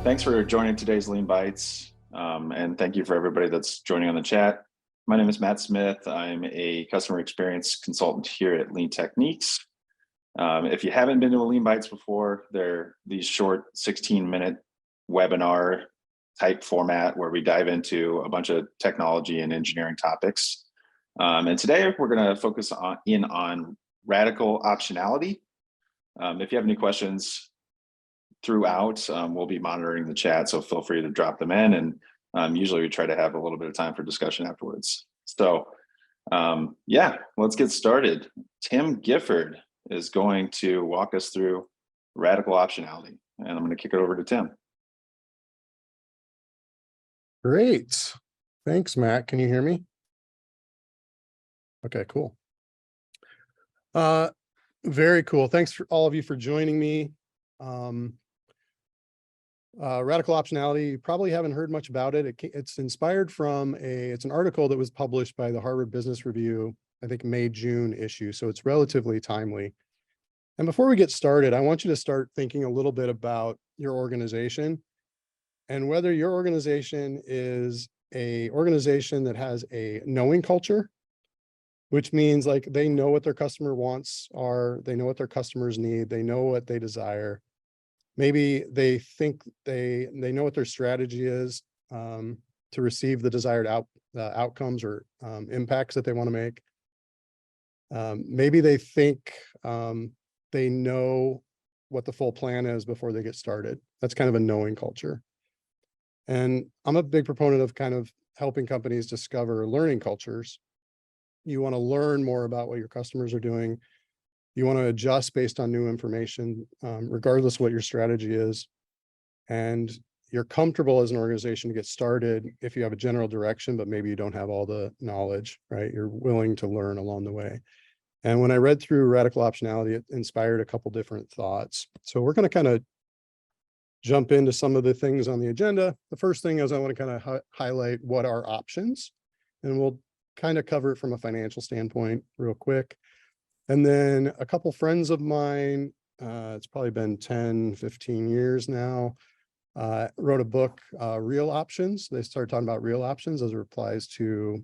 Thanks for joining today's Lean Bites, and thank you for everybody that's joining on the chat. My name is Matt Smith. I'm a customer experience consultant here at Lean Techniques. If you haven't been to a Lean Bites before, they're these short 16-minute webinar type format where we dive into a bunch of technology and engineering topics. And today we're going to focus on radical optionality. If you have any questions throughout, we'll be monitoring the chat, so feel free to drop them in, and usually we try to have a little bit of time for discussion afterwards. So yeah, let's get started. Tim Gifford is going to walk us through radical optionality, and I'm going to kick it over to Tim. Great. Thanks, Matt. Can you hear me? Okay, cool. Very cool. Thanks for all of you for joining me. Radical optionality, you probably haven't heard much about it. It's inspired from it's an article that was published by the Harvard Business Review, I think May-June issue, so it's relatively timely. And before we get started, I want you to start thinking a little bit about your organization and whether your organization is an organization that has a knowing culture, which means like they know what their customer wants are, they know what their customers need, they know what they desire. Maybe they think they know what their strategy is to receive the desired outcomes or impacts that they want to make. Maybe they think they know what the full plan is before they get started. That's kind of a knowing culture. And I'm a big proponent of kind of helping companies discover learning cultures. You want to learn more about what your customers are doing. You want to adjust based on new information, regardless of what your strategy is. And you're comfortable as an organization to get started if you have a general direction, but maybe you don't have all the knowledge, right? You're willing to learn along the way. And when I read through radical optionality, it inspired a couple different thoughts. So we're going to kind of jump into some of the things on the agenda. The first thing is I want to kind of highlight what are options, and we'll kind of cover it from a financial standpoint real quick. And then a couple friends of mine, it's probably been 10, 15 years now, wrote a book, Real Options. They started talking about real options as it applies to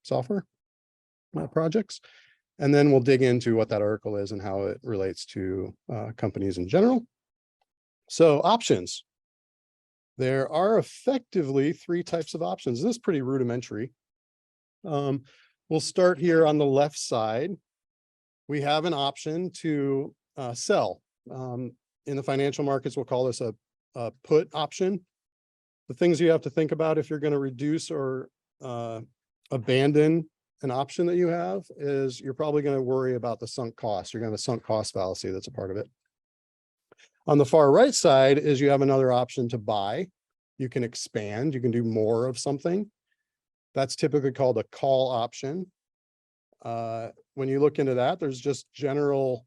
software projects. And then we'll dig into what that article is and how it relates to companies in general. So options. There are effectively three types of options. This is pretty rudimentary. We'll start here on the left side. We have an option to sell. In the financial markets, we'll call this a put option. The things you have to think about if you're going to reduce or abandon an option that you have is you're probably going to worry about the sunk cost. You're going to have a sunk cost fallacy that's a part of it. On the far right side is you have another option to buy. You can expand. You can do more of something. That's typically called a call option. When you look into that, there's just general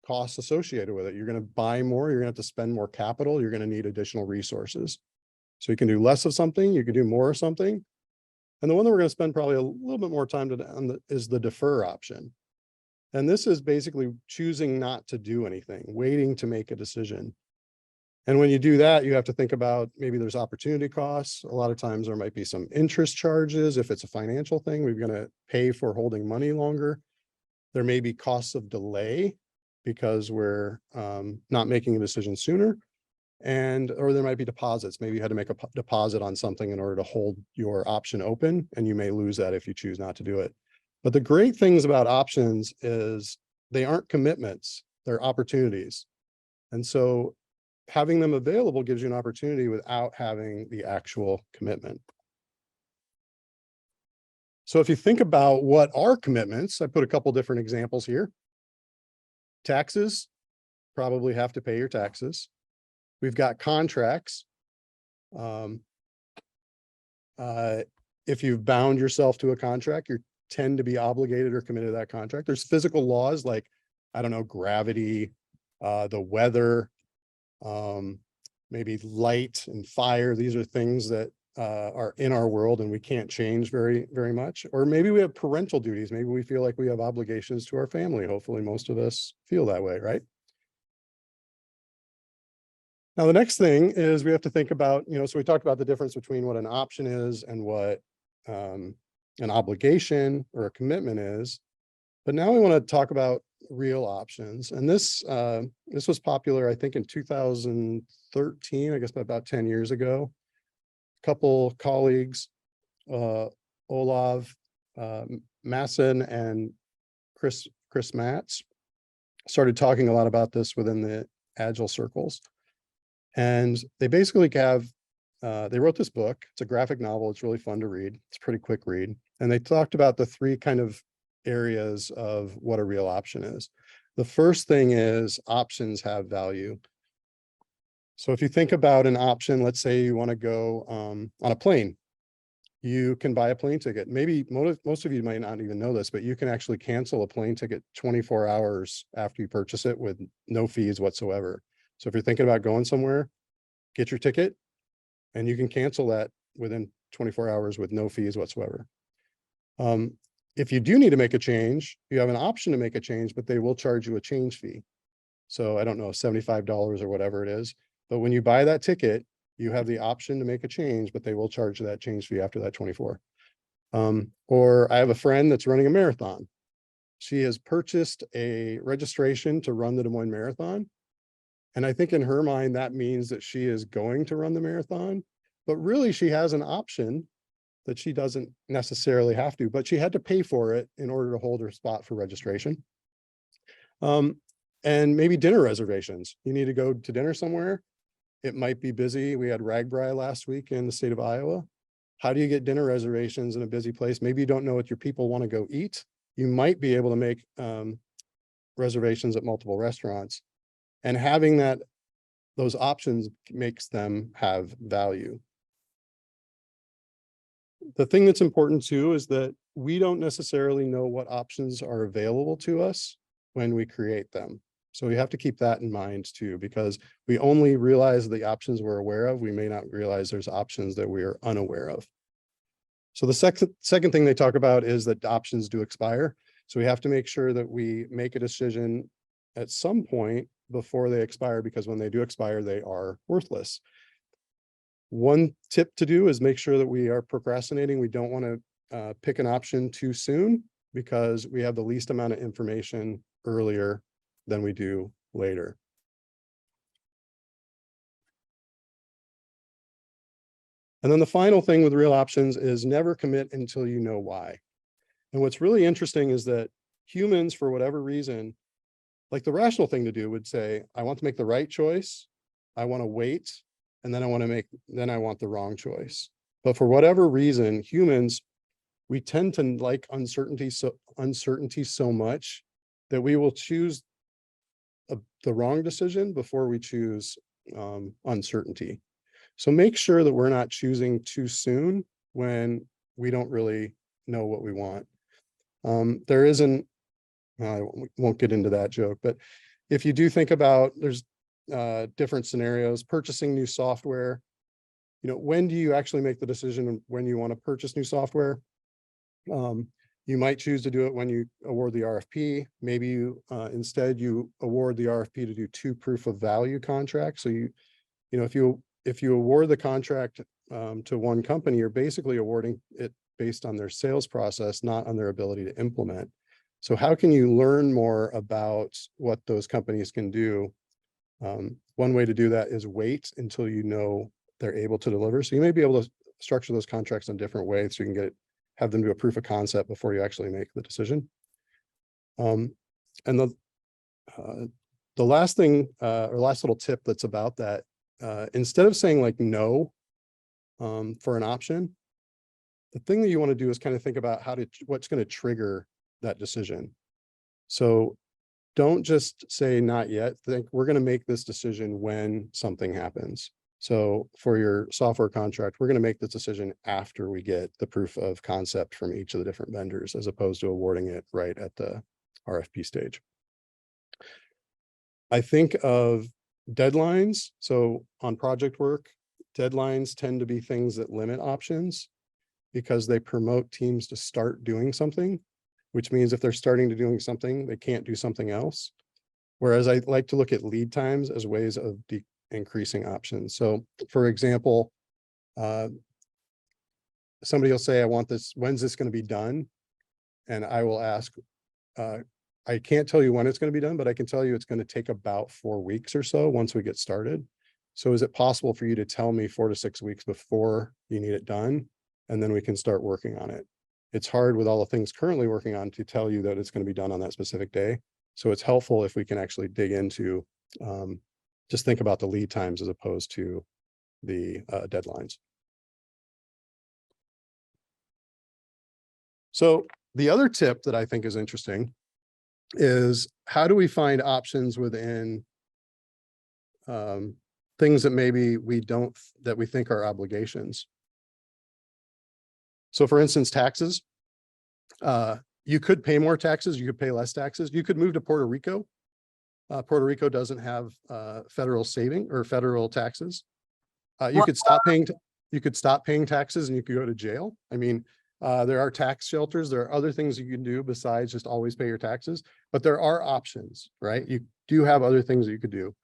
costs associated with it. You're going to buy more, you're going to have to spend more capital, you're going to need additional resources. So you can do less of something, you can do more of something. And the one that we're going to spend probably a little bit more time on is the defer option. And this is basically choosing not to do anything, waiting to make a decision. And when you do that, you have to think about maybe there's opportunity costs. A lot of times there might be some interest charges. If it's a financial thing, we're going to pay for holding money longer. There may be costs of delay because we're not making a decision sooner. Or there might be deposits. Maybe you had to make a deposit on something in order to hold your option open, and you may lose that if you choose not to do it. But the great things about options is they aren't commitments, they're opportunities. And so having them available gives you an opportunity without having the actual commitment. So if you think about what are commitments, I put a couple different examples here. Taxes, probably have to pay your taxes. We've got contracts. If you've bound yourself to a contract, you tend to be obligated or committed to that contract. There's physical laws like, I don't know, gravity, the weather, maybe light and fire. These are things that are in our world and we can't change very much. Or maybe we have parental duties. Maybe we feel like we have obligations to our family. Hopefully most of us feel that way, right? Now, the next thing is we have to think about, so we talked about the difference between what an option is and what an obligation or a commitment is. But now we want to talk about real options. And this was popular, I think, in 2013, I guess about 10 years ago. A couple colleagues, Olav Masson and Chris Matz, started talking a lot about this within the Agile circles. And they basically they wrote this book. It's a graphic novel. It's really fun to read. It's a pretty quick read. And they talked about the three kind of areas of what a real option is. The first thing is options have value. So if you think about an option, let's say you want to go on a plane, you can buy a plane ticket. Maybe most of you might not even know this, but you can actually cancel a plane ticket 24 hours after you purchase it with no fees whatsoever. So if you're thinking about going somewhere, get your ticket and you can cancel that within 24 hours with no fees whatsoever. If you do need to make a change, you have an option to make a change, but they will charge you a change fee. So I don't know, $75 or whatever it is. But when you buy that ticket, you have the option to make a change, but they will charge that change fee after that 24. Or I have a friend that's running a marathon. She has purchased a registration to run the Des Moines Marathon. And I think in her mind, that means that she is going to run the marathon, but really she has an option that she doesn't necessarily have to, but she had to pay for it in order to hold her spot for registration. And maybe dinner reservations. You need to go to dinner somewhere. It might be busy. We had Ragbri last week in the state of Iowa. How do you get dinner reservations in a busy place? Maybe you don't know what your people want to go eat. You might be able to make reservations at multiple restaurants, and having those options makes them have value. The thing that's important too is that we don't necessarily know what options are available to us when we create them. So we have to keep that in mind too, because we only realize the options we're aware of. We may not realize there's options that we are unaware of. So the second thing they talk about is that options do expire. So we have to make sure that we make a decision at some point before they expire, because when they do expire, they are worthless. One tip to do is make sure that we are procrastinating. We don't want to pick an option too soon, because we have the least amount of information earlier than we do later. And then the final thing with real options is never commit until you know why. And what's really interesting is that humans, for whatever reason, like the rational thing to do would say, I want to make the right choice. I want to wait. And then I want the wrong choice. But for whatever reason, humans, we tend to like uncertainty so much that we will choose the wrong decision before we choose uncertainty. So make sure that we're not choosing too soon when we don't really know what we want. There isn't, I won't get into that joke, but if you do think about, there's different scenarios, purchasing new software, when do you actually make the decision when you want to purchase new software? You might choose to do it when you award the RFP. Maybe you instead you award the RFP to do 2 proof of value contracts. So if you award the contract to one company, you're basically awarding it based on their sales process, not on their ability to implement. So how can you learn more about what those companies can do? One way to do that is wait until you know they're able to deliver. So you may be able to structure those contracts in different ways so you can have them do a proof of concept before you actually make the decision. And the last thing, or last little tip that's about that, instead of saying like no for an option, the thing that you want to do is kind of think about what's going to trigger that decision. So don't just say not yet. Think we're going to make this decision when something happens. So for your software contract, we're going to make this decision after we get the proof of concept from each of the different vendors, as opposed to awarding it right at the RFP stage. I think of deadlines. So on project work, deadlines tend to be things that limit options because they promote teams to start doing something, which means if they're starting to doing something, they can't do something else. Whereas I like to look at lead times as ways of increasing options. So for example, somebody will say, I want this, when's this going to be done? And I will ask, I can't tell you when it's going to be done, but I can tell you it's going to take about 4 weeks or so once we get started. So is it possible for you to tell me 4 to 6 weeks before you need it done? And then we can start working on it. It's hard with all the things currently working on to tell you that it's going to be done on that specific day. So it's helpful if we can actually dig into, just think about the lead times as opposed to the deadlines. So the other tip that I think is interesting is how do we find options within things that maybe we don't, that we think are obligations. So for instance, taxes. You could pay more taxes, you could pay less taxes. You could move to Puerto Rico. Puerto Rico doesn't have federal saving or federal taxes. You could stop paying taxes and you could go to jail. I mean, there are tax shelters. There are other things you can do besides just always pay your taxes, but there are options, right? You do have other things that you could do.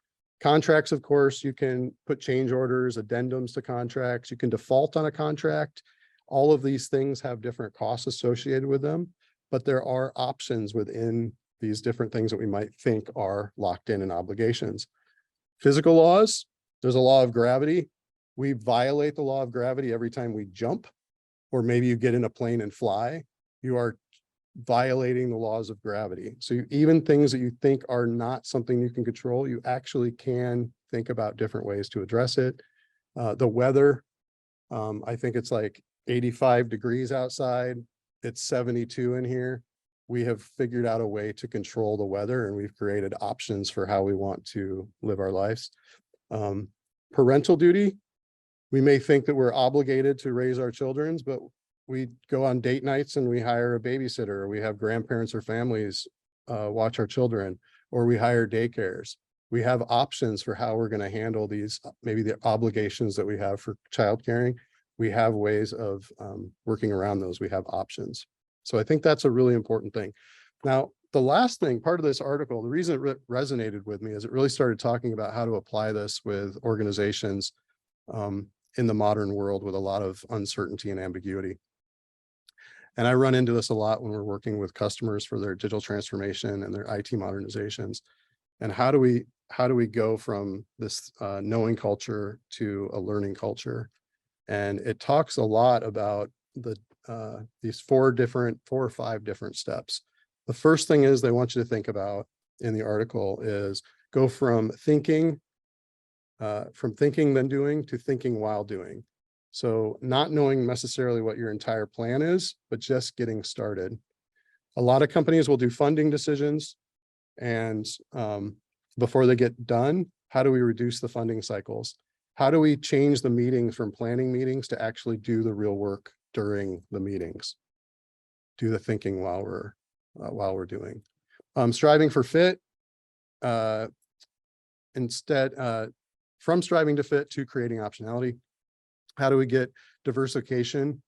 Contracts, of course, you can put change orders, addendums to contracts. You can default on a contract. All of these things have different costs associated with them, but there are options within these different things that we might think are locked in obligations. Physical laws, there's a law of gravity. We violate the law of gravity every time we jump, or maybe you get in a plane and fly. You are violating the laws of gravity. So even things that you think are not something you can control, you actually can think about different ways to address it. The weather, I think it's like 85 degrees outside. It's 72 in here. We have figured out a way to control the weather, and we've created options for how we want to live our lives. Parental duty, we may think that we're obligated to raise our children, but we go on date nights and we hire a babysitter, or we have grandparents or families watch our children, or we hire daycares. We have options for how we're going to handle these, maybe the obligations that we have for child caring. We have ways of working around those. We have options. So I think that's a really important thing. Now, the last thing, part of this article, the reason it resonated with me is it really started talking about how to apply this with organizations in the modern world with a lot of uncertainty and ambiguity. And I run into this a lot when we're working with customers for their digital transformation and their IT modernizations. And how do we go from this knowing culture to a learning culture? And it talks a lot about these 4 or 5 different steps. The first thing is they want you to think about in the article is go from thinking then doing to thinking while doing. So not knowing necessarily what your entire plan is, but just getting started. A lot of companies will do funding decisions, and before they get done, how do we reduce the funding cycles? How do we change the meetings from planning meetings to actually do the real work during the meetings? Do the thinking while we're doing. Striving for fit. Instead, from striving to fit to creating optionality. How do we get diversification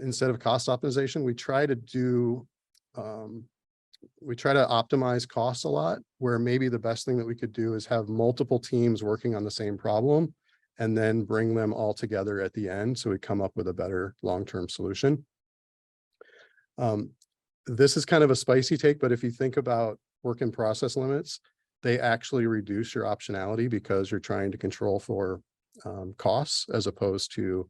instead of cost optimization? We try to optimize costs a lot, where maybe the best thing that we could do is have multiple teams working on the same problem and then bring them all together at the end so we come up with a better long-term solution. This is kind of a spicy take, but if you think about work in process limits, they actually reduce your optionality because you're trying to control for costs as opposed to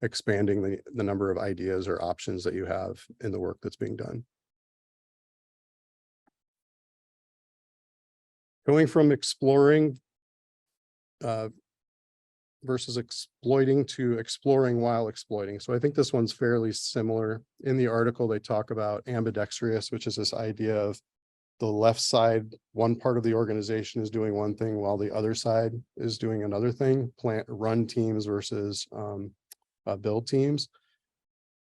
expanding the number of ideas or options that you have in the work that's being done. Going from exploring versus exploiting to exploring while exploiting. So I think this one's fairly similar. In the article, they talk about ambidextrous, which is this idea of the left side, one part of the organization is doing one thing while the other side is doing another thing, run teams versus build teams.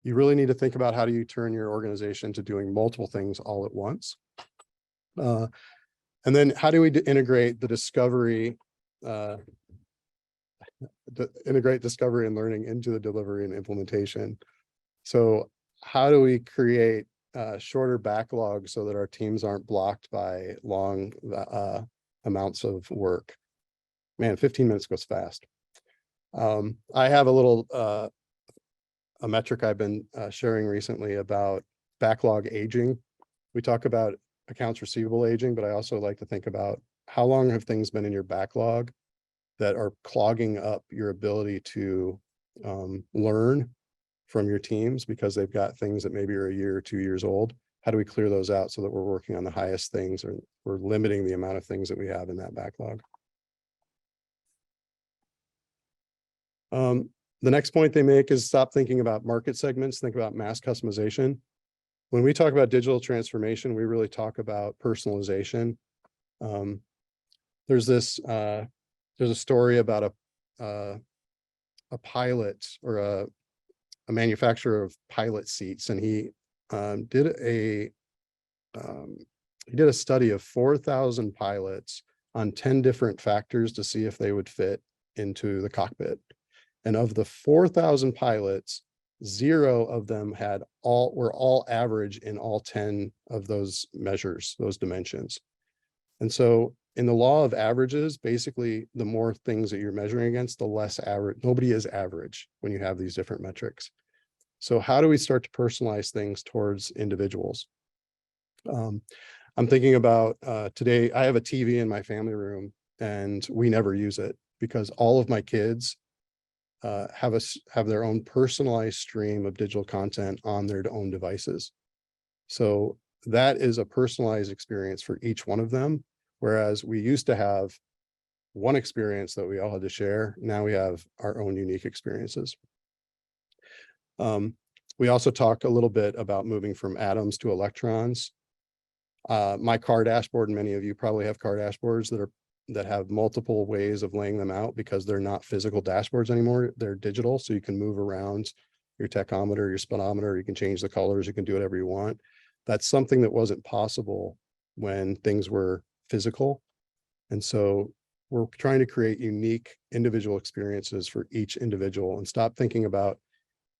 You really need to think about how do you turn your organization to doing multiple things all at once. And then how do we integrate the discovery, integrate discovery and learning into the delivery and implementation? So how do we create shorter backlogs so that our teams aren't blocked by long amounts of work? Man, 15 minutes goes fast. I have a little a metric I've been sharing recently about backlog aging. We talk about accounts receivable aging, but I also like to think about how long have things been in your backlog that are clogging up your ability to learn from your teams because they've got things that maybe are a year or 2 years old. How do we clear those out so that we're working on the highest things, or we're limiting the amount of things that we have in that backlog? The next point they make is stop thinking about market segments, think about mass customization. When we talk about digital transformation, we really talk about personalization. There's a story about a pilot or a manufacturer of pilot seats, and he did a study of 4,000 pilots on 10 different factors to see if they would fit into the cockpit. And of the 4,000 pilots, 0 of them were all average in all 10 of those measures, those dimensions. And so in the law of averages, basically, the more things that you're measuring against, the less average. Nobody is average when you have these different metrics. So how do we start to personalize things towards individuals? I'm thinking about today, I have a TV in my family room and we never use it because all of my kids have their own personalized stream of digital content on their own devices. So that is a personalized experience for each one of them. Whereas we used to have one experience that we all had to share. Now we have our own unique experiences. We also talk a little bit about moving from atoms to electrons. My car dashboard, and many of you probably have car dashboards that have multiple ways of laying them out because they're not physical dashboards anymore. They're digital, so you can move around your tachometer, your speedometer, you can change the colors, you can do whatever you want. That's something that wasn't possible when things were physical. And so we're trying to create unique individual experiences for each individual and stop thinking about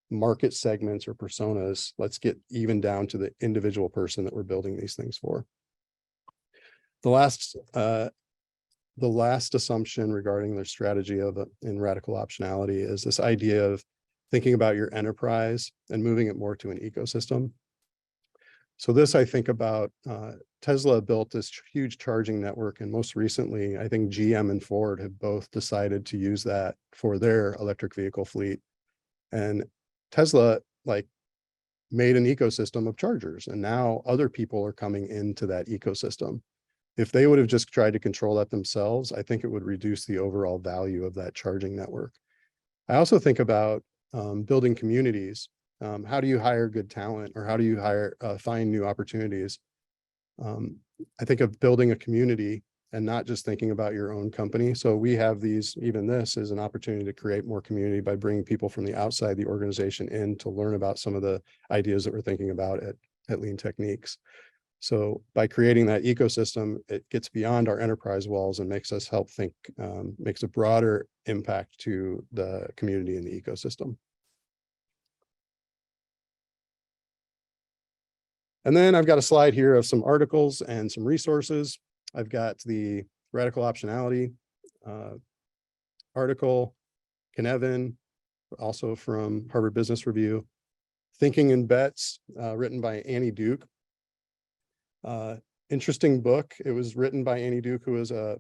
market segments or personas. Let's get even down to the individual person that we're building these things for. The last assumption regarding their strategy in radical optionality is this idea of thinking about your enterprise and moving it more to an ecosystem. So this, I think about, Tesla built this huge charging network, and most recently, I think GM and Ford have both decided to use that for their electric vehicle fleet. And Tesla made an ecosystem of chargers, and now other people are coming into that ecosystem. If they would have just tried to control that themselves, I think it would reduce the overall value of that charging network. I also think about building communities. How do you hire good talent, or how do you find new opportunities? I think of building a community and not just thinking about your own company. So we have even this is an opportunity to create more community by bringing people from the outside the organization in to learn about some of the ideas that we're thinking about at Lean Techniques. So by creating that ecosystem, it gets beyond our enterprise walls and makes us help think, makes a broader impact to the community and the ecosystem. And then I've got a slide here of some articles and some resources. I've got the Radical Optionality article, Knevin, also from Harvard Business Review, Thinking in Bets, written by Annie Duke. Interesting book. It was written by Annie Duke, who is a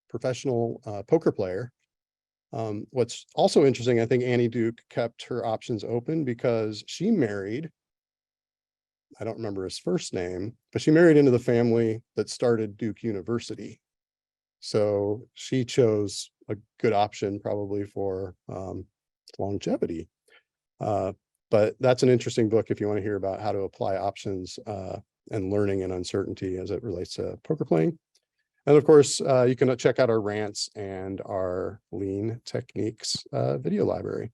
professional poker player. What's also interesting, I think Annie Duke kept her options open because she married, I don't remember his first name, but she married into the family that started Duke University. So she chose a good option probably for longevity. But that's an interesting book if you want to hear about how to apply options and learning and uncertainty as it relates to poker playing. And of course, you can check out our rants and our Lean Techniques video library.